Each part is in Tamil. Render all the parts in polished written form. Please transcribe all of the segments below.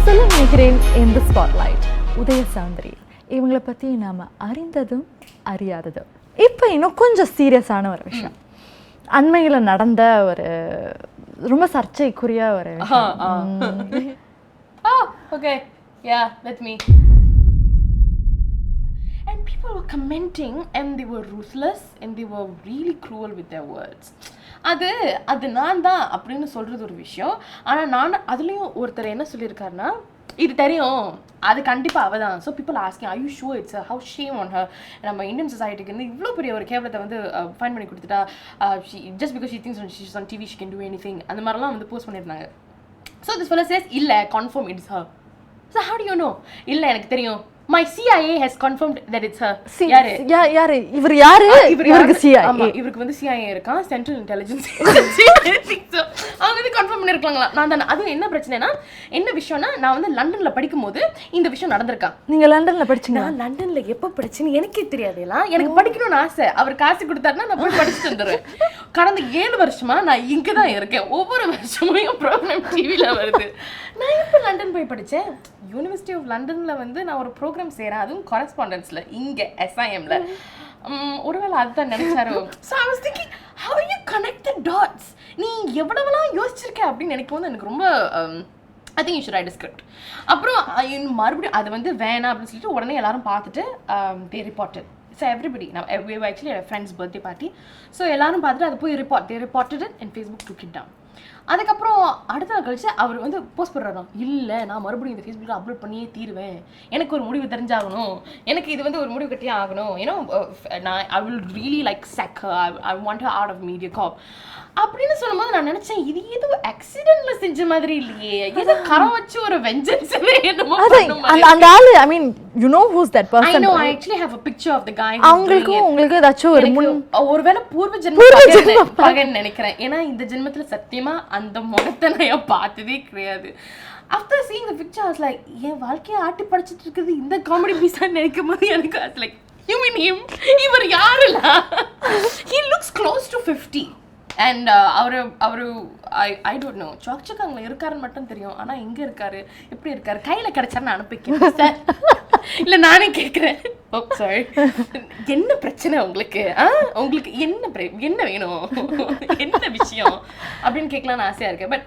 சொல்ல நினைக்கிறேன் இந்த ஸ்பாட்லைட் உதய சௌந்தரி. இவங்களை பற்றி நாம் அறிந்ததும் அறியாததும். இப்போ இன்னும் கொஞ்சம் சீரியஸான ஒரு விஷயம், அண்மையில் நடந்த ஒரு ரொம்ப சர்ச்சைக்குரிய ஒரு விஷயம். Okay, yeah, let me. And people were commenting and they were ruthless and they were really cruel with their words. அது நான் தான் அப்படின்னு சொல்கிறது ஒரு விஷயம். ஆனால் நான் அதுலேயும் ஒருத்தர் என்ன சொல்லியிருக்காருன்னா, இது தெரியும், அது கண்டிப்பாக அவள் தான். So people asking, are you sure it's her? How shame on her? நம்ம இந்தியன் சொசைட்டிக்கு வந்து இவ்வளோ பெரிய ஒரு கேவலத்தை வந்து ஃபைன் பண்ணி கொடுத்துட்டா, just because she thinks she's on TV she can do anything, அந்த மாதிரிலாம் வந்து போஸ்ட் பண்ணியிருந்தாங்க. So this fellow says, இல்லை, confirm it's her. So how do you know? இல்லை, எனக்கு தெரியும், my CIA has confirmed that it's her. யாரு இவர்? யாரு இவருக்கு? CIA. ஆமா, இவருக்கு வந்து CIA இருக்கான், சென்ட்ரல் இன்டெலிஜென்ஸ் ஏஜென்சி. சோ அவங்க வந்து கன்ஃபார்ம் பண்ணிருக்காங்களா? நான் தான். அது என்ன பிரச்சனைனா, என்ன விஷயம்னா, நான் வந்து லண்டன்ல படிக்கும்போது இந்த விஷயம் நடந்திருக்கா. நீங்க லண்டன்ல படிச்சீங்க? நான் லண்டன்ல எப்ப படிச்சேன்னு எனக்கே தெரியாதுல. எனக்கு படிக்கணும்னு ஆசை. அவர் காசு கொடுத்தாருன்னா நான் போய் படிச்சுட்டு வந்துடுவேன். கடந்த 7 வருஷமா நான் இங்க தான் இருக்கேன். ஒவ்வொரு வருஷமும் என் ப்ரோக்ராம் டிவில வருது. நான் எப்போ லண்டன் போய் படித்தேன்? யூனிவர்சிட்டி ஆஃப் லண்டனில் வந்து நான் ஒரு ப்ரோக்ராம் செய்கிறேன், அதுவும் கரஸ்பாண்டன்ஸில், இங்கே SIMல. ஒருவேளை அதுதான் நினைச்சாரோ. So I was thinking, how you connect the dots? நீ எவ்வளவுலாம் யோசிச்சிருக்க அப்படின்னு நினைக்கும் போது எனக்கு ரொம்ப I think you should write a script. அப்புறம் மறுபடியும் அது வந்து வேணாம் அப்படின்னு சொல்லிட்டு உடனே எல்லாரும் பார்த்துட்டு தே ரிப்போர்ட்டட். ஸோ எவ்ரிபடி, நான் actually friends birthday party. So எல்லாரும் பார்த்துட்டு அதை போய் they reported it and Facebook took it down. அதுக்கப்புறம் அடுத்த நாள் கழிச்சு அவர் வந்து போஸ்ட் பண்ணுறாராம், இல்லை நான் மறுபடியும் இந்த ஃபேஸ்புக்கில் அப்லோட் பண்ணியே தீருவேன், எனக்கு ஒரு முடிவு தெரிஞ்சாகணும், எனக்கு இது வந்து ஒரு முடிவு கட்டியே ஆகணும், ஏன்னா நான் I will really like sack her, I want her out of MediaCorp அப்படின்னு சொல்லும்போது நான் நினைச்சேன், இது ஏதோ ஆக்சிடென்ட்ல செஞ்ச மாதிரி இல்லையே, ஏதோ கரம் வச்சு ஒரு வெஞ்சன்ஸ் என்னமோ அந்த ஆளு. I mean you know who's that person? I know, I actually have a picture of the guy. உங்களுக்கு ஏதாச்சும் ஒருவேளை பூர்வ ஜென்ம பகன் நினைக்கிறேன். ஏன்னா இந்த ஜென்மத்துல சத்தியமா அந்த முகத்தை நான் பார்த்ததே கிடையாது. After seeing the picture I was like, என் வாழ்க்கையை ஆட்டி படைச்சிட்டு இருக்குது இந்த காமெடி பீஸா நினைக்கும் போது எனக்கு I was like, you mean him? இவர் யாருல? He looks close to 50. And அவரு ஐ டோன்ட் நோ, சாக்சக்காங்கள இருக்காருன்னு மட்டும் தெரியும். ஆனால் எங்கே இருக்காரு, எப்படி இருக்காரு, கையில் கிடச்சாருன்னு அனுப்பிக்கிறேன் சார். இல்லை நானே கேட்குறேன், ஓ சாரி, என்ன பிரச்சனை உங்களுக்கு? உங்களுக்கு என்ன வேணும், என்ன விஷயம் அப்படின்னு கேட்கலான்னு ஆசையாக இருக்கு. பட்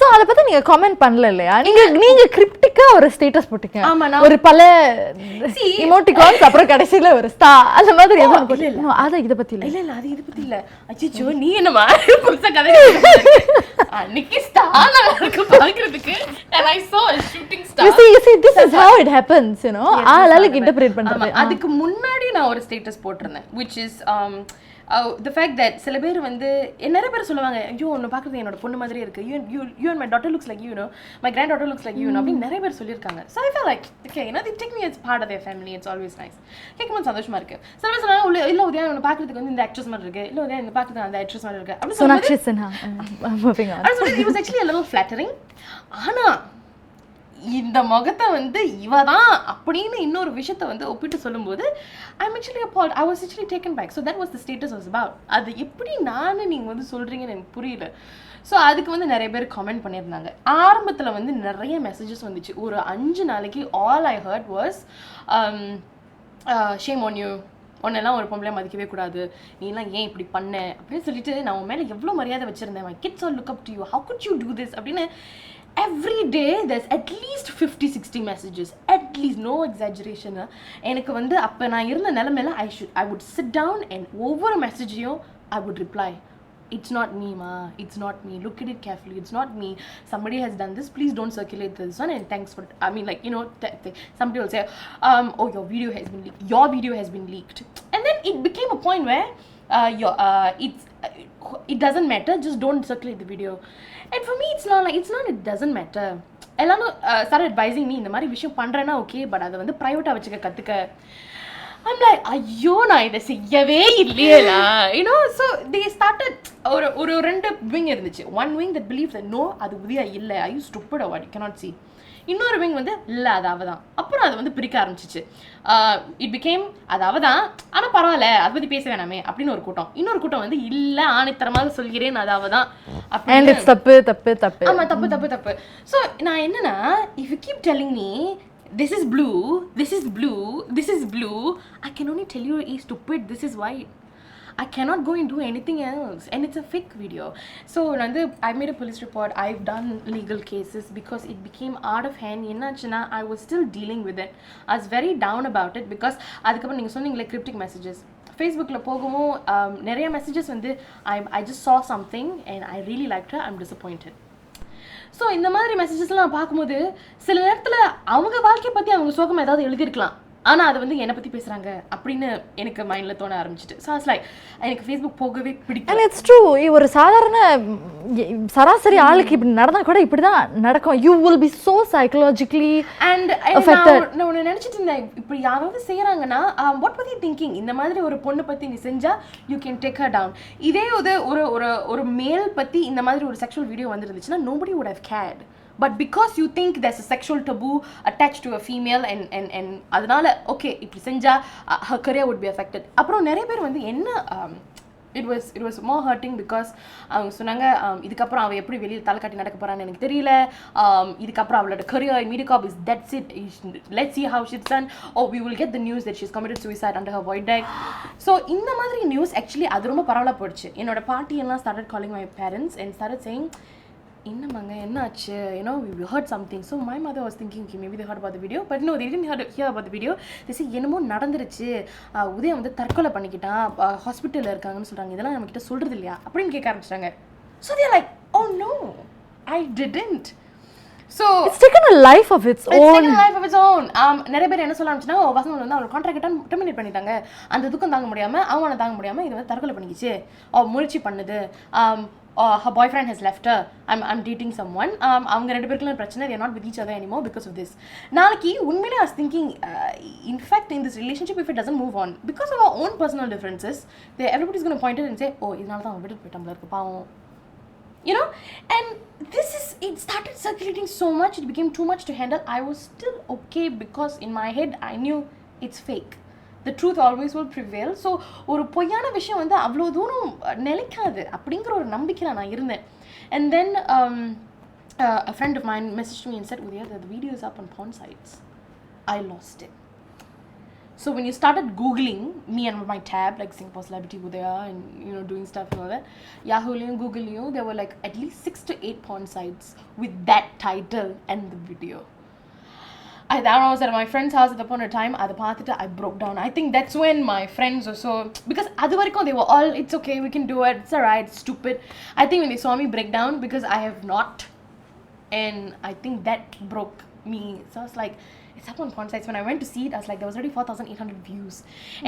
ஸோ அதை பற்றி நீங்கள் கமெண்ட் பண்ணல இல்லையா? நீங்கள் கிரிப்டிக்காக ஒரு ஸ்டேட்டஸ் போட்டீங்க. ஆமாம், ஒரு பல இமோட்டிகான்ஸ், அப்புறம் கடைசியில் ஒரு ஸ்டா அந்த மாதிரி எதுவும் போட்டு. அது இதை பற்றி இல்லை. இல்லை அது இதை பற்றி இல்லை. அச்சோ, நீ என்னமா புதுசா கதை அன்னைக்கு ஸ்டார் இருக்கு பாக்குறதுக்கு. and I saw a shooting star. you see this is how it happens, you know. ஆளாளுக்கு இன்டர்பிரேட் பண்றது. அதுக்கு முன்னாடி நான் ஒரு ஸ்டேட்டஸ் போட்டிருந்தேன், which is the fact that சில பேர் வந்து நிறைய பேர் சொல்லுவாங்க, ஐயோ உன்னை பார்க்குறது என்னோட பொண்ணு மாதிரி இருக்கு, you and my daughter looks like you know, my granddaughter looks like you know அப்படின்னு நிறைய பேர் சொல்லியிருக்காங்க. So I felt like, okay, you know, they take me as part of their family. It's always nice. கேட்கும்போது சந்தோஷமா இருக்கு. சில பேர் சொன்னாங்க, இல்லை உதயா உன்னை பார்க்குறதுக்கு வந்து இந்த ஆக்ட்ரஸ் மாதிரி இருக்கு, இல்லை உதயா இந்த பார்க்குறது அந்த ஆக்ட்ரஸ் மாதிரி இருக்கு அப்படின்னு சொல்லி it was actually a little flattering. ஆனா இந்த முகத்தை வந்து இவதான் அப்படின்னு இன்னொரு விஷயத்தை வந்து ஒப்பிட்டு சொல்லும்போது I'm actually appalled. I was actually taken back. So that was the status was about. அது எப்படி நீங்கள் வந்து சொல்கிறீங்கன்னு எனக்கு புரியல. ஸோ அதுக்கு வந்து நிறைய பேர் கமெண்ட் பண்ணியிருந்தாங்க. ஆரம்பத்தில் வந்து நிறைய மெசேஜஸ் வந்துச்சு. ஒரு 5 நாளைக்கு all I heard was shame on you, உன்னெல்லாம் ஒரு பொம்பளை மதிக்கவே கூடாது, நீலாம் ஏன் இப்படி பண்ண அப்படின்னு சொல்லிட்டு நான் உன் மேலே எவ்வளோ மரியாதை வச்சுருந்தேன், my kids all look up to you, how could you do this அப்படின்னு. Every day there's at least 50-60 messages, at least, no exaggeration. எனக்கு வந்து அப்போ நான் இருந்த நிலைமையில I would sit down and ஒவ்வொரு மெசேஜையும் I would reply, it's not me ma, it's not me, look at it carefully, it's not me, somebody has done this, please don't circulate this one and thanks for I mean, like, you know, somebody will say oh your video has been leaked, and then it became a point where it doesn't matter, just don't circulate the video. And for me it's not it doesn't matter. எல்லாரும் started advising me, இந்த மாதிரி விஷயம் பண்றேன்னா ஓகே, பட் அதை வந்து ப்ரைவேட்டாக வச்சுக்க கற்றுக்க. I'm like, ஐயோ நான் இதை செய்யவே இல்லையா, you know. So they started ஒரு 2 wing இருந்துச்சு. One wing that believed that no, அது உதயா இல்லை, are you stupid or what, you cannot see. இன்னொரு விங் வந்து இல்லை அது அவதான். அப்புறம் அது வந்து பிரிக்க ஆரம்பிச்சிச்சு. இட் பிகேம் அது அவதான், ஆனால் பரவாயில்ல அதை பற்றி பேச வேணாமே அப்படின்னு ஒரு கூட்டம். இன்னொரு கூட்டம் வந்து இல்லை ஆணைத்தரமாக சொல்கிறேன் அது அவதான். and it's தப்பு ஆமா தப்பு so நான் என்னன்னா if you keep telling me this is blue I can only tell you is stupid, this is white. I cannot go and do anything else, and it's a fake video. So I made a police report, I've done legal cases because it became out of hand. Enachana I was still dealing with it. I was very down about it because adukapra neenga sonningla cryptic messages Facebook la pogumo neriya messages I just saw something and I really liked her, I'm disappointed. So இந்த மாதிரி மெசேஜஸ்லாம் பார்க்கும்போது சில நேரத்தில் அவங்க வாழ்க்கையை பற்றி அவங்க சோகமாக ஏதாவது எழுதியிருக்கலாம், ஆனால் அது என்னை பற்றி பேசுகிறாங்க அப்படின்னு எனக்கு மைண்டில் தோண ஆரம்பிச்சிட்டு. ஸோ இட்ஸ் லைக் எனக்கு ஃபேஸ்புக் போகவே பிடிக்கும். அண்ட் இட்ஸ் ட்ரூ, ஒரு சாதாரண சராசரி ஆளுக்கு இப்படி நடந்தால் கூட இப்படி தான் நடக்கும். You will be so psychologically and நான் ஒன்று நினச்சிட்டு இருந்தேன், இப்படி யாராவது செய்கிறாங்கன்னா வாட் பற்றி திங்கிங், இந்த மாதிரி ஒரு பொண்ணு பற்றி நீ செஞ்சால் you can take her down. இதே ஒரு மேல் பற்றி இந்த மாதிரி ஒரு செக்ஷுவல் வீடியோ வந்துருந்துச்சுன்னா nobody would have cared. But because you think there's a sexual taboo attached to a female and அதனால okay இப்படி செஞ்சா her career would be affected. அப்புறம் நிறைய பேர் என்ன it was more hurting because அவங்க சொன்னாங்க இதுக்கப்புறம் அவ எப்படி வெளியில் தலை காட்டி நடக்க போறான்னு எனக்கு தெரியல, இதுக்கப்புறம் அவளோட career in MediaCorp is that's it, let's see how she's done, oh we will get the news that she's committed suicide under her void deck. So இந்த மாதிரி நியூஸ் actually அது ரொம்ப பரவலா போச்சு. என்னோட பாட்டி எல்லாம் started calling my parents and started saying என்னமாங்க என்னாச்சு, we heard something. So my mother was thinking okay maybe they heard about the video, but no they didn't hear about the video. They say என்னமோ நடந்துருச்சு, உதயா தற்கொலை பண்ணிக்கிட்டான், ஹாஸ்பிட்டலில் இருக்காங்கன்னு சொல்கிறாங்க, இதெல்லாம் நம்மக்கிட்ட சொல்கிறது இல்லையா அப்படின்னு கேட்க ஆரம்பிச்சிட்டாங்க. So they're like oh no I didn't. So it's taken a life of its own. நிறைய பேர் என்ன சொல்ல ஆரம்பிச்சுன்னா வசனம் அவளோட கான்ட்ராக்ட் டெர்மினேட் பண்ணிட்டாங்க, அந்த துக்கம் தாங்க முடியாமல் அவனை தாங்க முடியாமல் இது தற்கொலை பண்ணிக்கிச்சு, முயற்சி பண்ணுது, her boyfriend has left her, I'm dating someone, அவங்க ரெண்டு பேருக்குள்ள பிரச்சனை, they are not with each other anymore because of this. நாளைக்கு உண்மையிலே I was thinking in fact in this relationship if it doesn't move on because of our own personal differences, everybody's going to point it and say oh இதனால தான் அவன் விட்டுட்டு போயிட்டான் இருக்கு பாவம், and it started circulating so much, it became too much to handle. I was still okay because in my head I knew it's fake, the truth always will prevail. So ஒரு பொய்யான விஷயம் அவ்வளோ தூரம் நிலைக்காது அப்படிங்கிற ஒரு நம்பிக்கையில் நான் இருந்தேன். And then a friend of mine messaged me and said Udaya the video is up on porn sites. I lost it. So when you started googling me and my tab like Singapore celebrity Udaya and doing stuff and all that, Yahoo-layum Google-layum there were like at least 6 to 8 porn sites with that title and the video. I was at my friend's house at the point of time, I broke down. I think that's when my friends also, because they were all it's okay we can do it, it's alright, it's stupid. I think when they saw me break down because I have not, and I think that broke me. So I was like it's up on porn sites. When I went to see it I was like there was already 4,800 views.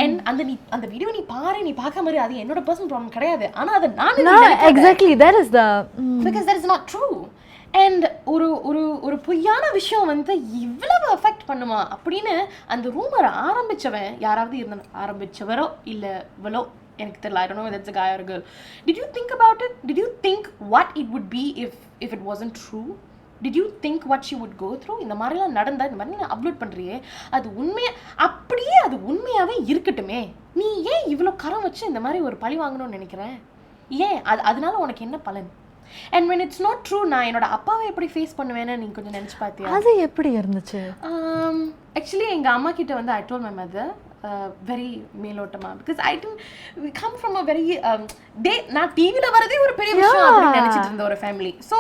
And அந்த வீடியோ நீ பார்க்க மாதிரி அது என்னோட personal problem கிடையாது, ஆனா அது நான் exactly that is the because that is not true. And ஒரு பொய்யான விஷயம் இவ்வளவு அஃபெக்ட் பண்ணுமா அப்படின்னு அந்த ரூமரை ஆரம்பிச்சவன் யாராவது இருந்தா ஆரம்பிச்சவரோ இல்லை இவளோ எனக்கு தெரியல, I don't know whether it's a guy or a girl. Did you think about it? Did you think what it would be if it wasn't true? Did you think what she would go through? இந்த மாதிரிலாம் நடந்தா இந்த மாதிரி நான் அப்லோட் பண்ணுறியே அது அப்படியே அது உண்மையாகவே இருக்கட்டுமே, நீ ஏன் இவ்வளோ கரம் வச்சு இந்த மாதிரி ஒரு பழி வாங்கணும்னு நினைக்கிறேன், ஏன் அதனால உனக்கு என்ன பலன்? And when it's not true நான் என்னோட அப்பாவை எப்படி ஃபேஸ் பண்ணுவேன்னு நீ கொஞ்சம் நினைச்சு பார்த்தியா? அது எப்படி இருந்துச்சு? Actually எங்க அம்மா கிட்ட I told my mother very மேலோட்டமா because I didn't we come from a very நான் டிவில வரதே ஒரு பெரிய விஷயம் அப்படி நினைச்சிட்டு இருந்த ஒரு family. So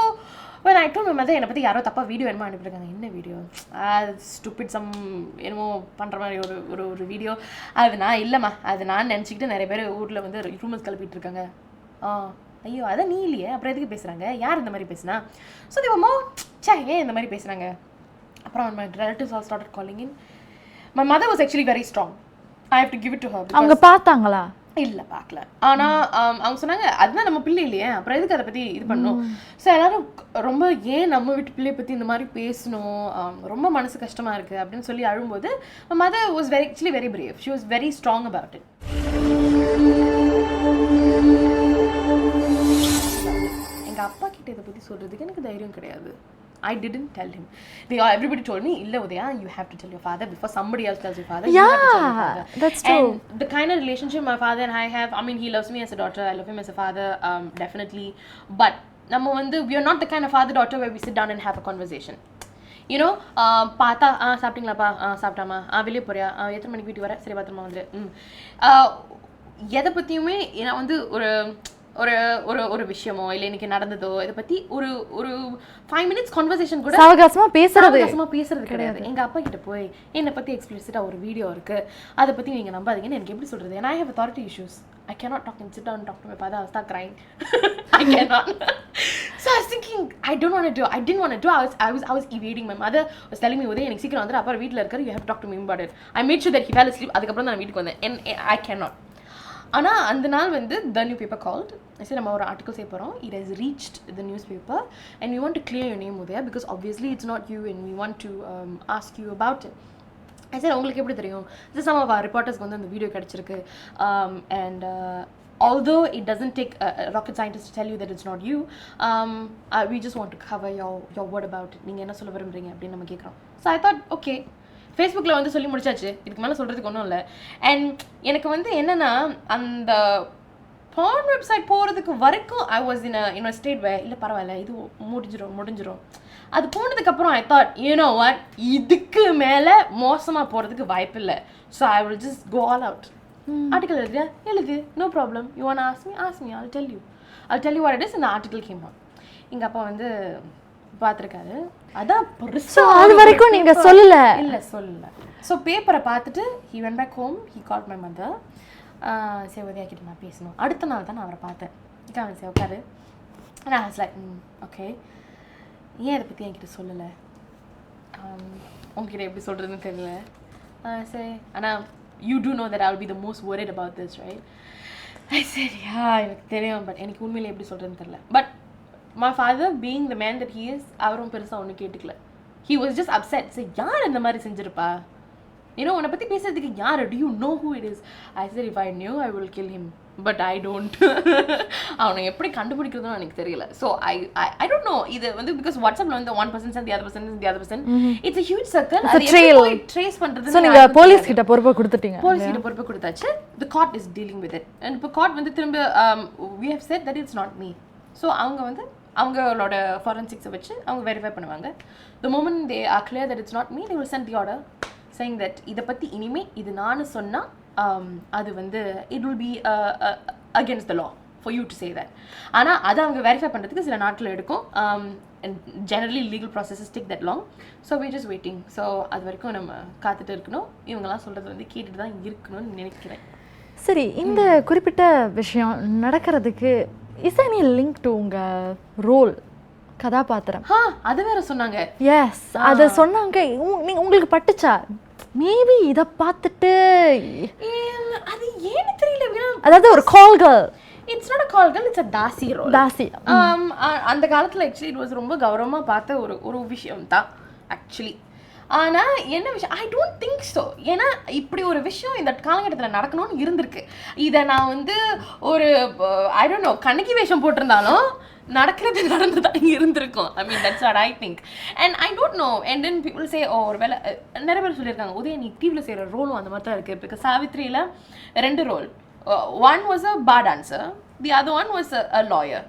when I told my mother என்னை பற்றி யாரோ தப்பா வீடியோ என்னமோ அனுப்பியிருக்காங்க, என்ன வீடியோ ஸ்டூபிட் சம் என்னமோ பண்ணுற மாதிரி ஒரு வீடியோ, அது நான் இல்லைம்மா அது நான் நினச்சிக்கிட்டு நிறைய பேர் ஊரில் ரூமர்ஸ் கிளப்பிட்டு இருக்காங்க, ஐயோ அதான் நீ இல்லையே அப்புறம் எதுக்கு பேசுகிறாங்க, யார் இந்த மாதிரி பேசுனா? ஸோ they were more ஏன் இந்த மாதிரி பேசுகிறாங்க? அப்புறம் my relatives all started calling in. My mother was actually very strong, I have to give it to her. அவங்க பார்த்தாங்களா? இல்லை பார்க்கல, ஆனால் அவங்க சொன்னாங்க அதுதான் நம்ம பிள்ளை இல்லையே அப்புறம் எதுக்கு அதை பற்றி இது பண்ணணும். ஸோ எல்லாரும் ரொம்ப ஏன் நம்ம வீட்டு பிள்ளையை பற்றி இந்த மாதிரி பேசணும், ரொம்ப மனசு கஷ்டமாக இருக்குது அப்படின்னு சொல்லி அழும்போது my mother was actually very brave, she was very strong about it. எங்கள் அப்பா கிட்ட இதை பற்றி சொல்கிறதுக்கு எனக்கு தைரியம் கிடையாது. I didn't tell him. Everybody told me, "Illa Udaya, you have to tell your father before somebody else tells your father." Yeah, you have to tell your father. That's true. And the kind of relationship my father and I have, I mean, he loves me as a daughter, I love him as a father, definitely. But நம்ம வந்து we are not the kind of father daughter where we sit down and have a conversation. You know, பார்த்தா சாப்பிட்டீங்களாப்பா சாப்பிட்டாமா வெளியே போறியா எத்தனை மணிக்கு வீட்டுக்கு வர சரி பத்திரமா வந்துரு எதை பற்றியுமே நான் வந்து ஒரு ஒரு ஒரு ஒரு விஷயமோ இல்லை இன்னைக்கு நடந்ததோ இதை பற்றி ஒரு ஒரு 5 minutes கான்வர்சேஷன் கூட சாவகாசமாக பேசுறது கிடையாது. எங்கள் அப்பா கிட்ட போய் என்னை பற்றி எக்ஸ்பிளிசிட்டாக ஒரு வீடியோ இருக்குது அதை பற்றி நீங்கள் நம்பாதீங்கன்னு எனக்கு எப்படி சொல்கிறது. and I have authority issues. I cannot talk and sit down and talk to my father. I'll start crying. I cannot. So I was thinking, I didn't want to do. I was evading. My mother was telling me, "Udaya, எனக்கு சீக்கிரம் வந்து அப்பா வீட்டில் இருக்காரு. You have to talk to me about it." I made sure that he fell asleep. அதுக்கப்புறம் தான் நான் வீட்டுக்கு வந்தேன். And I cannot. ஆனால் அந்த நாள் வந்து the newspaper called. I said நம்ம ஒரு ஆர்டிக்கல் செய்ய போகிறோம். It has reached the newspaper and we want to clear your name Udaya because obviously it's not you and we want to ask you about it. I said உங்களுக்கு எப்படி தெரியும்? Some of our reporters வந்து அந்த வீடியோ கிடச்சிருக்கு and although it doesn't take a rocket scientist to tell you that it's not you, we just want to cover your word about it. நீங்கள் என்ன சொல்ல விரும்புறீங்க அப்படின்னு நம்ம கேட்குறோம். So I thought okay, ஃபேஸ்புக்கில் வந்து சொல்லி முடிச்சாச்சு, இதுக்கு மேலே சொல்கிறதுக்கு ஒன்றும் இல்லை. அண்ட் எனக்கு வந்து என்னென்னா அந்த பான் வெப்சைட் போகிறதுக்கு வரைக்கும் I was in a state வே இல்லை பரவாயில்ல இது முடிஞ்சிரும். அது போனதுக்கப்புறம் ஐ தாட் யூனோ வாட் இதுக்கு மேலே மோசமாக போகிறதுக்கு வாய்ப்பு இல்லை. So I will just go all out. Article எழுது no problem. You want ask me I'll tell you what it is. இந்த ஆர்டிக்கல் கேம் எங்கள் அப்பா வந்து பார்த்துருக்காரு. அதான் அது வரைக்கும் நீங்க சொல்லல. ஸோ பேப்பரை பார்த்துட்டு he went back home. He called my mother. சரி உதயா கிட்ட நான் பேசணும். அடுத்த நாள் தான் நான் அவரை பார்த்தேன். சரி உட்காரு. நான் வாஸ் லைக் ஓகே ஏன் அதை பற்றி என்கிட்ட சொல்லலை, உங்ககிட்ட எப்படி சொல்கிறதுன்னு தெரியல. சரி ஆனால் you do know that I will be the most worried about this, right? I said எனக்கு தெரியும் பட் எனக்கு உண்மையிலே எப்படி சொல்கிறதுன்னு தெரியல. But my father being the man that he is அவரும் பெருசாக ஒன்றும் கேட்டுக்கல. He was just upset. Say யார் இந்த மாதிரி செஞ்சிருப்பா, உன்னை பற்றி பேசுறதுக்கு யார், do you know who it is? I said if I knew I will kill him but I don't. அவனை எப்படி கண்டுபிடிக்கிறதுன்னு எனக்கு தெரியல. So I don't know இது வந்து because WhatsAppல வந்து one person and the other person and the other person, it's a huge circle. அது எப்படி ட்ரேஸ் பண்றது? So நீங்க போலீஸ் கிட்ட பொறுப்பு கொடுத்துட்டீங்க. போலீஸ் கிட்ட பொறுப்பு கொடுத்தாச்சு. The court is dealing with it and இப்போ court வந்து திரும்ப we have said that it's not me. So அவங்க வந்து அவங்களோட forensics வச்சு அவங்க வெரிஃபை பண்ணுவாங்க. The moment they are clear that it's not me, they will send the order saying that இதை பற்றி இனிமே இது நான் சொன்னால் அது வந்து it will be against the law for you to say that. ஆனால் அதை அவங்க வெரிஃபை பண்ணுறதுக்கு சில நாட்கள் எடுக்கும். And generally legal processes take that long. So we're just waiting. So அது வரைக்கும் நம்ம காத்துட்டு இருக்கணும். இவங்கெல்லாம் சொல்கிறது வந்து கேட்டுட்டு தான் இருக்கணும்னு நினைக்கிறேன். சரி, இந்த குறிப்பிட்ட விஷயம் நடக்கிறதுக்கு is any link to உங்க ரோல் கதாபாத்திரம்? அது வேற சொன்னாங்க. எஸ், அதை சொன்னாங்க. உங்களுக்கு பட்டுச்சா மேபி இதை பார்த்துட்டு? அது ஏன்னு தெரியல. அதாவது ஒரு call girl. It's not a call girl, it's a dasi role. தாசி அந்த காலத்தில் ஆக்சுவலி இட் வாஸ் ரொம்ப கௌரவமாக பார்த்த ஒரு விஷயம் தான் ஆக்சுவலி. ஆனால் என்ன விஷயம், ஐ டோன்ட் திங்க் ஸோ. ஏன்னா இப்படி ஒரு விஷயம் இந்த காலகட்டத்தில் நடக்கணும்னு இருந்திருக்கு. இதை நான் வந்து ஒரு ஐ டோன்ட் நோ கண்ணகி வேஷம் போட்டிருந்தாலும் நடந்து தான் இருந்திருக்கும். I mean that's what I think. And I don't know. And then people say ஒரு வேலை நிறைய பேர் சொல்லியிருக்காங்க உதய நீ டிவியில் செய்கிற ரோலும் அந்த மாதிரி தான் இருக்குது. பிகாஸ் சாவித்ரியில் 2 role. One was a bar dancer, the other one was a lawyer.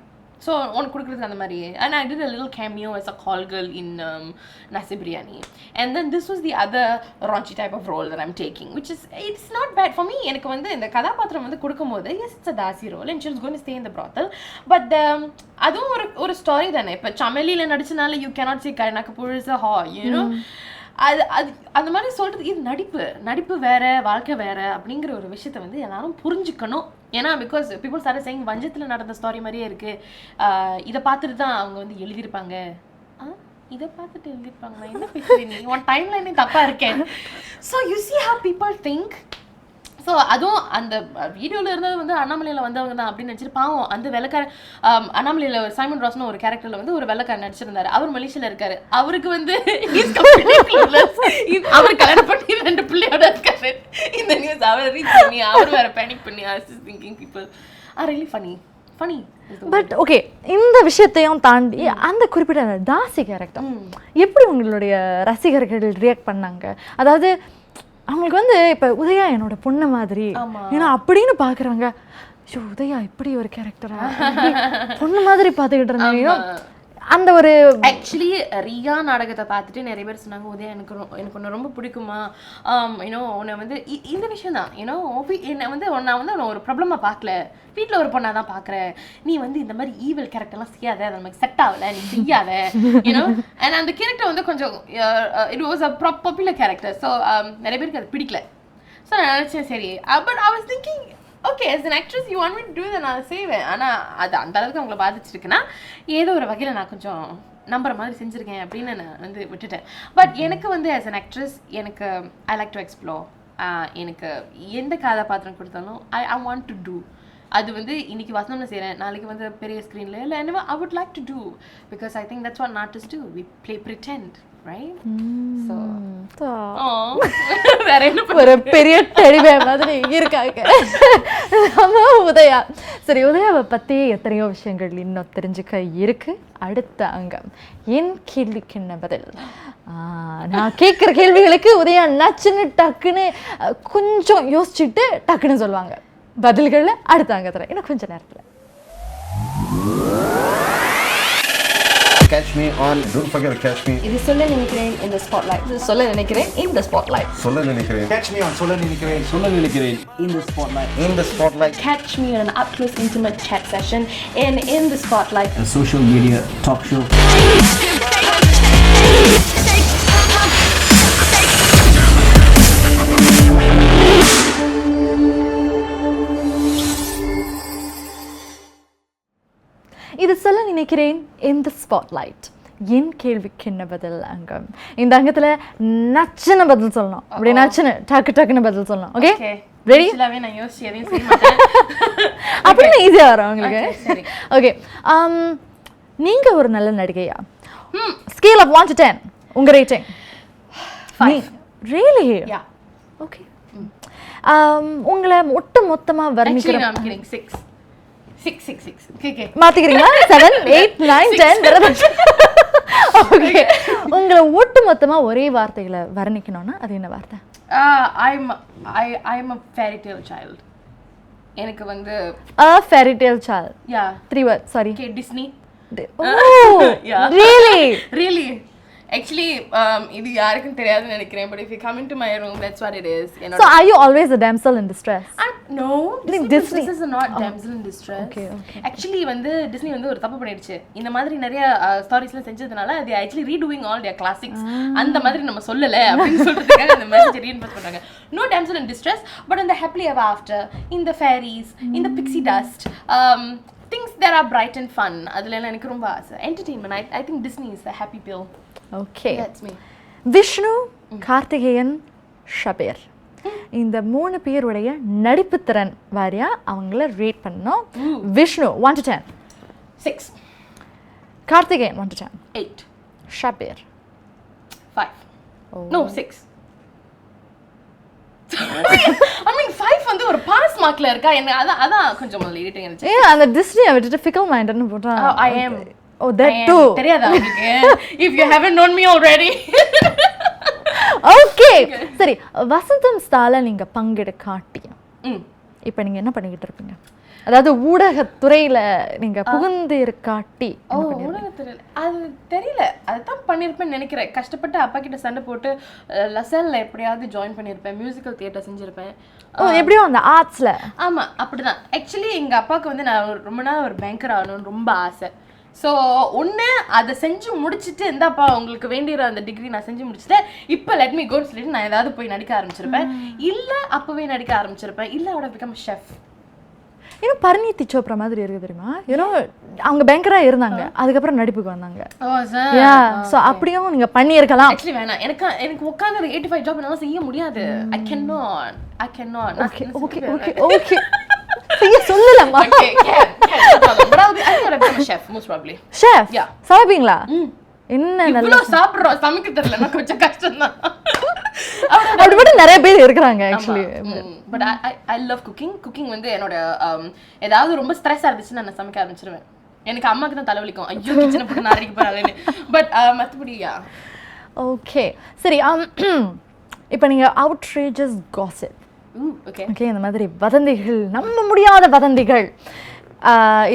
So one கொடுக்குறதுக்கு அந்த மாதிரி. And I did a little cameo as a call girl in Nasi Biryani. And then this was the other raunchy type of role that I'm taking, which is it's not bad for me. எனக்கு வந்து இந்த கதாபாத்திரம் வந்து கொடுக்கும்போது yes it's a dasi role and she was going to stay in the brothel. But அதுவும் ஒரு ஸ்டோரி தானே. இப்போ சமலியில் நடிச்சனால you cannot say எனக்கு புழுச ஹா அது அந்த மாதிரி சொல்கிறது. இது நடிப்பு வேறு வாழ்க்கை வேறு அப்படிங்கிற ஒரு விஷயத்தை வந்து எல்லாரும் புரிஞ்சுக்கணும். ஏன்னா பிகாஸ் பீப்புள் ஸ்டார்ட் சேயிங் வஞ்சத்தில் நடந்த ஸ்டோரி மாதிரியே இருக்குது, இதை பார்த்துட்டு தான் அவங்க வந்து எழுதியிருப்பாங்க. இதை பார்த்துட்டு எழுதியிருப்பாங்க, நான் என்ன பேசுவேன் நீ உன் டைம் லைனே தப்பாக இருக்கேன். So you see how people think. So அதுவும் அந்த வீடியோவில் இருந்தது வந்து அண்ணாமலையில் வந்தவங்க தான் அப்படின்னு நினச்சிட்டு பாவம் அந்த வெள்ளக்காரன் அண்ணாமலையில் சைமன் ராஸ்னு ஒரு கேரக்டரில் வந்து ஒரு வெள்ளக்காரன் நடிச்சிருந்தாரு. அவர் மலேசியாவில் இருக்காரு. அவருக்கு வந்து அவர் கல்யாணம் பண்ணி 2 பிள்ளையோட இருக்காரு. இந்த நியூஸ் அவர் ரீச் பண்ணி அவர் வேற பேனிக் பண்ணி thinking people are really funny. But okay, இந்த விஷயத்தையும் தாண்டி அந்த குறிப்பிட்ட தாசி கேரக்டர் எப்படி உங்களுடைய ரசிகர்கள் ரியாக்ட் பண்ணாங்க? அதாவது அவங்களுக்கு வந்து இப்போ உதயா என்னோட பொண்ணு மாதிரி ஏன்னா அப்படின்னு பார்க்குறாங்க, ஐயோ உதயா இப்படி ஒரு கேரக்டரா, பொண்ணு மாதிரி பார்த்துக்கிட்டு இருந்தேன். அந்த ஒரு ஆக்சுவலி ரியா நாடகத்தை பார்த்துட்டு நிறைய பேர் சொன்னாங்க, உதயா எனக்கு ஒன்று ரொம்ப பிடிக்குமா, யூனோ உன்னை வந்து இந்த விஷயம் தான், யூனோ என்னை வந்து நான் வந்து ஒரு ப்ராப்ளமாக பார்க்கல, வீட்டில் ஒரு பொண்ணாக தான் பார்க்குறேன், நீ வந்து இந்த மாதிரி ஈவல் கேரக்டர்லாம் செய்யாத, அது நமக்கு செட் ஆகலை, நீ செய்யாத, யூனோ. அண்ட் அந்த கேரக்டர் வந்து கொஞ்சம் it was a popular character. So நிறைய பேருக்கு அது பிடிக்கல. ஸோ நான் நினச்சேன் சரி, but I was thinking okay as an actress you want me to do that, நான் செய்வேன். ஆனால் அது அந்த அளவுக்கு அவங்கள பாதிச்சிருக்குன்னா ஏதோ ஒரு வகையில் நான் கொஞ்சம் நம்புற மாதிரி செஞ்சுருக்கேன் அப்படின்னு நான் வந்து விட்டுட்டேன். பட் எனக்கு வந்து as an actress எனக்கு ஐ லைக் டு எக்ஸ்ப்ளோர். எனக்கு எந்த கதாபாத்திரம் கொடுத்தாலும் ஐ வாண்ட் டு டூ. அது வந்து இன்னைக்கு வசனம்னு செய்கிறேன், நாளைக்கு வந்து பெரிய ஸ்க்ரீனில் இல்லை, என்ன I would like to do because I think that's what artist do, we play pretend, right? So வேற என்ன ஒரு பெரிய டெடிவே மாதிரி இருக்காங்க உதயா. சரி, உதயாவை பற்றி எத்தனையோ விஷயங்கள் இன்னும் தெரிஞ்சுக்க இருக்கு. அடுத்த அங்கம் என் கேள்விக்கு என்ன பதில். நான் கேட்குற கேள்விகளுக்கு உதயா நச்சுன்னு டக்குன்னு கொஞ்சம் யோசிச்சுட்டு டக்குன்னு சொல்லுவாங்க பதில்கள். அடுத்த அங்கத்தில் இன்னும் கொஞ்சம் நேரத்தில். Catch me on, don't forget to catch me. இது சொல்ல நினைக்கிறேன் in the spotlight. இது சொல்ல நினைக்கிறேன் in the spotlight. சொல்ல நினைக்கிறேன். Catch me on, சொல்ல நினைக்கிறேன். சொல்ல நினைக்கிறேன் in the spotlight. In the spotlight. Catch me on an up close intimate chat session and in the spotlight. a social media talk show. இது சொல்ல நினைக்கிறேன் இந்த ஸ்பாட்லைட். என் கேள்விக்கு என்ன பதில் அங்கம். இந்த அங்கத்துல நச்சுன்னு பதில் சொல்லணும். அப்படி நச்சுன்னு டக்குன்னு பதில் சொல்லணும். Okay, ready? நான் யோசிச்சு எதையும் செய்ய மாட்டேன். அப்படின்னு ஈஸியா வரும் உங்களுக்கு. ஓகே, நீங்க ஒரு நல்ல நடிகையா? ஸ்கேல் ஆஃப் 1 to 10 உங்க ரேட்டிங்? 5. ரியலி? யா. ஓகே. உங்களை ஒட்டு மொத்தமா வர்ணிக்கிற 6. Okay. மாத்திக்கிறீங்களா? 7, 8, 9, 10. ஓகே, உங்களை ஒட்டு மொத்தமா ஒரே வார்த்தைகளை வர்ணிக்கணும்னா அது என்ன வார்த்தை? I'm a fairy tale child. எனக்கு வந்து a fairy tale child. Yeah. 3 words. Sorry. Okay, Disney. Oh, yeah. Really? Actually, இது யாருக்கும் தெரியாதுன்னு நினைக்கிறேன், but if you come into my room, that's what it is. So are you always a damsel in distress? No, Disney is not damsel in distress. Okay. Actually வந்து Disney வந்து ஒரு தப்பு பண்ணிடுச்சு. இந்த மாதிரி நிறைய ஸ்டோரிஸ்லாம் செஞ்சதுனால அது actually redoing all their classics. அந்த மாதிரி நம்ம சொல்லல அப்படின்னு சொல்றதுக்காக இந்த மெசேஜ் ரீஇன்ஃபோர்ஸ் பண்றாங்க. No damsel in distress, but in the happily ever after, in the fairies, in the pixie dust, things that are bright and fun. அதுல எனக்கு ரொம்ப ஆசை. Entertainment. I think Disney is the happy pill. Okay. That's me. Vishnu, Karthikeyan, Shabir, இந்த 3 பேருடைய நடிப்பு திறன் வாரியா அவங்கள ரேட் பண்ணோம். Vishnu 1 to 10. 6. Karthikeyan 1 to 10. 8. Shabir 5. No, 6. I mean 5 வந்து ஒரு பாஸ் மார்க்ல இருக்கா, என்ன அதான் கொஞ்சம் இரிட்டேட்டிங் இருந்துச்சு. அந்த டிஸ்னியை விட்டுட்டு ஃபிக்கல் மைண்டட்னு போட்டா I am. Oh, that too. தெரியாதா உங்களுக்கு? If you haven't known me already. Okay. சரி, வசந்தம் ஸ்டால நீங்க பங்கெடுக்காட்டியா இப்போ நீங்க என்ன பண்ணிக்கிட்டு இருப்பீங்க? அதாவது ஊடகத்துறையில நீங்க புகுந்து இருக்காட்டி ஊடகத்துறையில அது தெரியல, அதுதான் பண்ணியிருப்பேன்னு நினைக்கிறேன். கஷ்டப்பட்டு அப்பா கிட்ட சண்டை போட்டு லசல்ல எப்படியாவது ஜாயின் பண்ணியிருப்பேன், மியூசிக்கல் தியேட்டர் செஞ்சிருப்பேன். எப்படியோ அந்த ஆர்ட்ஸ்ல. ஆமா, அப்படிதான். ஆக்சுவலி எங்க அப்பாவுக்கு வந்து நான் ரொம்ப நாள் ஒரு பேங்கர் ஆகணும்னு ரொம்ப ஆசை. ஸோ ஒன்று அதை செஞ்சு முடிச்சுட்டு இந்தாப்பா உங்களுக்கு வேண்டிய அந்த டிகிரி நான் செஞ்சு முடிச்சுட்டு இப்போ லெட் மீ கோன்னு சொல்லிட்டு நான் ஏதாவது போய் நடிக்க ஆரம்பிச்சிருப்பேன், இல்லை அப்போவே நடிக்க ஆரம்பிச்சிருப்பேன், இல்லை அவட பிகம் ஷெஃப். இன்னும் பரிணீதி சோப்ரா மாதிரி இருக்கு தெரியுமா? ஏன்னா அவங்க பேங்கரா இருந்தாங்க, அதுக்கப்புறம் நடிப்புக்கு வந்தாங்க. ஸோ அப்படியும் நீங்க பண்ணியிருக்கலாம். ஆக்சுவலி வேணாம், எனக்கு உட்காந்து ஒரு 85 ஜாப் என்னால் செய்ய முடியாது. I can not. ஓகே சொல்லலாமா? ஷெஃப் சமைப்பீங்களா? என்ன நல்லா சாப்பிடுறோம், சமைக்க தெரியல, கொஞ்சம் கஷ்டம் தான். அப்படி மட்டும் நிறைய பேர் இருக்கிறாங்க actually. But I love cooking வந்து என்னோட ஏதாவது ரொம்ப ஸ்ட்ரெஸ்ஸாக இருந்துச்சுன்னா நான் சமைக்க ஆரம்பிச்சிருவேன். எனக்கு அம்மாக்கு தான் தலைவலிக்கும், ஐயோ கிச்சனை போட்டு நான் அடிக்க போறாங்கன்னு. பட் மற்றபடியா ஓகே. சரி, இப்போ நீங்க அவுட்ரேஜஸ் காசிப் ஓகே ஓகே இந்த மாதிரி வதந்திகள், நம்ப முடியாத வதந்திகள்,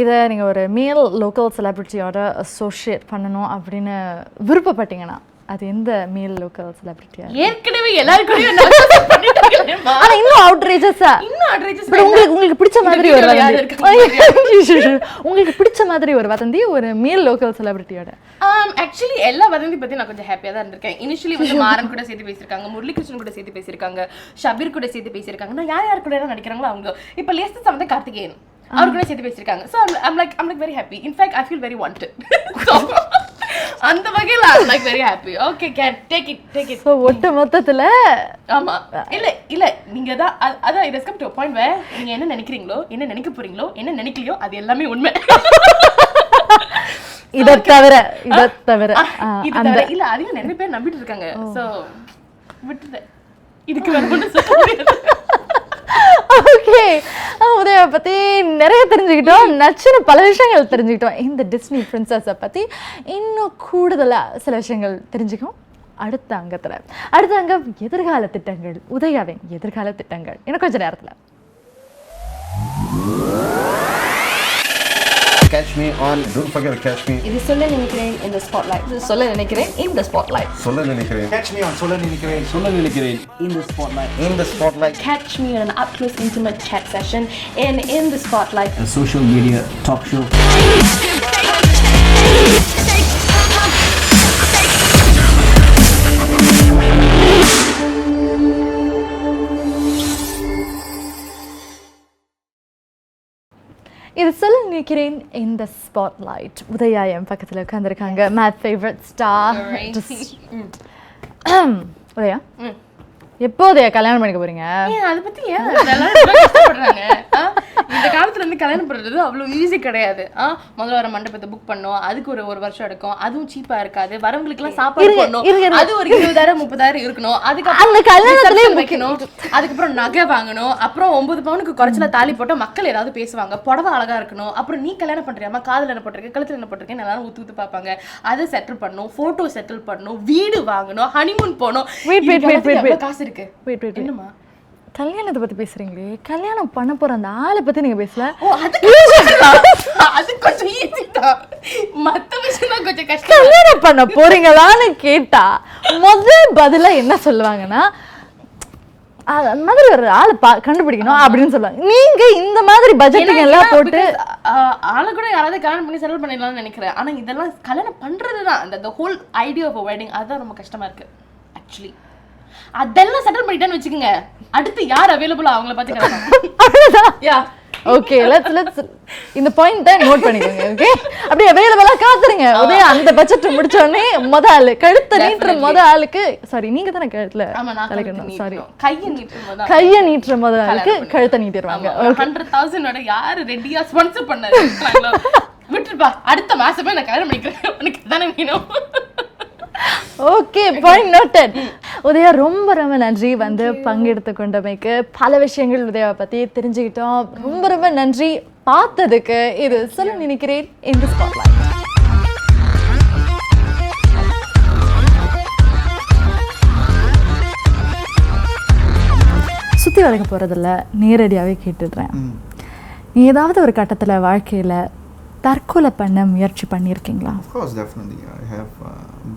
இதை நீங்கள் ஒரு மேல் லோக்கல் செலிப்ரிட்டியோட அசோசியேட் பண்ணணும் அப்படின்னு விருப்பப்பட்டீங்கன்னா அது எந்த மேல் லோக்கல் செலிப்ரிட்டியா? ஏற்கனவே எல்லாருக்கும் ஆனா இன்னும் அவுட்ரேஜஸா, உங்களுக்கு பிடிச்ச மாதிரி ஒரு வதந்தி, உங்களுக்கு பிடிச்ச மாதிரி ஒரு வதந்தி ஒரு மேல் லோக்கல் செலிபிரிட்டியோட. ஆக்சுவலி எல்லா வதந்தி பத்தி நான் கொஞ்சம் ஹாப்பியா தான் இருந்திருக்கேன். இனிஷியலி வந்து மாறன் கூட சேர்த்து பேசியிருக்காங்க, முரளிகிருஷ்ணன் கூட சேர்த்து பேசியிருக்காங்க, ஷபீர் கூட சேர்த்து பேசியிருக்காங்க. நான் யார் கூட நடிக்கிறாங்களோ அவங்க இப்போ லேஸ்ட் வந்து கார்த்திகேயன் அவர் கூட சேர்த்து பேசியிருக்காங்க. So I'm like very happy. In fact, I feel very wanted. So அந்த வகையில் I'm like very happy. Okay, can take it. So ஒட்டு மொத்தத்தில் ஆமா இல்ல நீங்க தான் அதான் it has come to a point where நீங்க என்ன நினைக்கிறீங்களோ, என்ன நினைக்க போறீங்களோ, என்ன நினைக்கலையோ அது எல்லாமே உண்மை. இதை தவிர இல்ல அதையும் நிறைய பேர் நம்பிட்டு இருக்காங்க. ஸோ விட்டுது இதுக்கு வேற ஒன்றும் சொல்ல முடியாது. ஓகே, உதயாவை பற்றி நிறைய தெரிஞ்சுக்கிட்டோம், நச்சுன்னு பல விஷயங்கள் தெரிஞ்சுக்கிட்டோம். இந்த டிஸ்னி பிரின்சஸை பற்றி இன்னும் கூடுதலாக சில விஷயங்கள் தெரிஞ்சுக்கும் அடுத்த அங்கம் எதிர்கால திட்டங்கள், உதயாவின் எதிர்கால திட்டங்கள் இன்னும் கொஞ்சம் நேரத்தில். Catch me on, don't forget to catch me. இது சொல்ல நினைக்கிறேன் in the spotlight. இது சொல்ல நினைக்கிறேன் in the spotlight. சொல்ல நினைக்கிறேன். Catch me on சொல்ல நினைக்கிறேன். சொல்ல நினைக்கிறேன் in the spotlight. In the spotlight. Catch me on an up close intimate chat session in the spotlight. A social media talk show. இது சொல்ல நினைக்கிறேன் இந்த ஸ்பாட்லைட். உதயா என் பக்கத்தில் உட்காந்துருக்காங்க, மை ஃபேவரட் ஸ்டார். உதயா, எப்போ உதயா கல்யாணம் பண்ணிக்க போறீங்க? அதை பத்தி ஏன் கஷ்டப்படுறாங்க? இந்த காலத்துல இருந்து கல்யாணம் பண்றது அவ்வளவு ஈஸி கிடையாது. முதல்ல வர மண்டபத்தை புக் பண்ணோம், அதுக்கு ஒரு வருஷம் எடுக்கும், அதுவும் சீப்பா இருக்காது. வரவங்களுக்கு எல்லாம் சாப்பாடு பண்ணணும், அது ஒரு 20,000-30,000 இருக்கணும். அதுக்கப்புறம் வைக்கணும், அதுக்கப்புறம் நகை வாங்கணும், அப்புறம் 9 பவுனுக்கு குறைச்சல தாலி போட்டா மக்கள் ஏதாவது பேசுவாங்க, புடவை அழகா இருக்கணும், அப்புறம் நீ கல்யாணம் பண்றியாமா, காதுல என்ன போட்டிருக்க, கழுத்துல என்ன போட்டிருக்கேன், எல்லாரும் ஊத்து பார்ப்பாங்க. அதை செட்டில் பண்ணணும், போட்டோ செட்டில் பண்ணணும், வீடு வாங்கணும், ஹனிமூன் போகணும். காசு இருக்கு. என்னமா கல்யாணத்தை பத்தி பேசுறீங்களே, கல்யாணம் பண்ண போற அந்த ஆளை பத்தி நீங்க பேசல. அது கொஞ்சம் ஈஸி தான், மத்த விஷயம் கொஞ்சம் கஷ்டம். கல்யாணம் பண்ண போறீங்களான்னு கேட்டா முதல் பதிலா என்ன சொல்லுவாங்கன்னா, அந்த மாதிரி ஒரு ஆளை கண்டுபிடிக்கணும் அப்படின்னு சொல்லுவாங்க. நீங்க இந்த மாதிரி பட்ஜெட்டுங்க எல்லாம் போட்டு ஆளை கூட யாராவது கல்யாணம் பண்ணி செட்டில் பண்ணிடலாம்னு நினைக்கிறேன். ஆனா இதெல்லாம் கல்யாணம் பண்றதுதான் அந்த ஹோல் ஐடியா ஆஃப் வெட்டிங், அதுதான் ரொம்ப கஷ்டமா இருக்கு ஆக்சுவலி. அதெல்லாம் செட்டில் பண்ணிட்டேன்னு வச்சுக்கோங்க, அடுத்து யார் அவைலபிளா அவங்கள பார்த்துக்கலாம். ஓகே, லெட்ஸ் இந்த பாயிண்ட்டை நோட் பண்ணிக்கோங்க. ஓகே, அப்படியே அவைலபிளா காத்துருங்க. உதயா அந்த பட்ஜெட் முடிச்ச உடனே ஆளு கழுத்தை நீட்டுற ஆளுக்கு, சாரி நீங்க தானே கழுத்துல தலைக்கணும், சாரி கையை நீட்டுற ஆளுக்கு கழுத்தை நீட்டிடுவாங்க. 100,000 யாரு ரெடியா ஸ்பான்சர் பண்ணாரு விட்டுருப்பா, அடுத்த மாசமே நான் கல்யாணம் பண்ணிக்கிறேன், உனக்கு தானே வேணும். Okay, point noted. உதயா ரொம்ப நன்றி வந்து பங்கெடுத்து கொண்டமைக்கு. பல விஷயங்கள் உதயாவை பத்தி தெரிஞ்சுக்கிட்டோம். ரொம்ப நன்றி பார்த்ததுக்கு. இது சொல்ல நினைக்கிறேன் இந்த ஸ்பாட்லைட். சுத்தி வளைக்க போறதில்ல, நேரடியாவே கேட்டுடுறேன். நீ ஏதாவது ஒரு கட்டத்துல வாழ்க்கையில தற்கொலை பண்ண முயற்சி பண்ணியிருக்கீங்களா? Of course, definitely. I have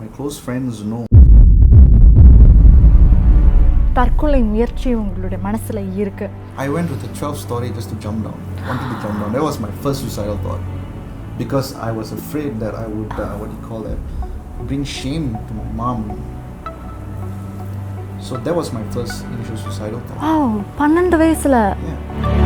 my close friends know. தற்கொலை முயற்சி உங்களுடைய மனசுல இருக்கு? I went with a 12 story just to jump down. Wanted to jump down. That was my first suicidal thought. Because I was afraid that I would, bring shame to my mom. So that was my first initial suicidal thought. Oh, 12 வயசுல? Yeah.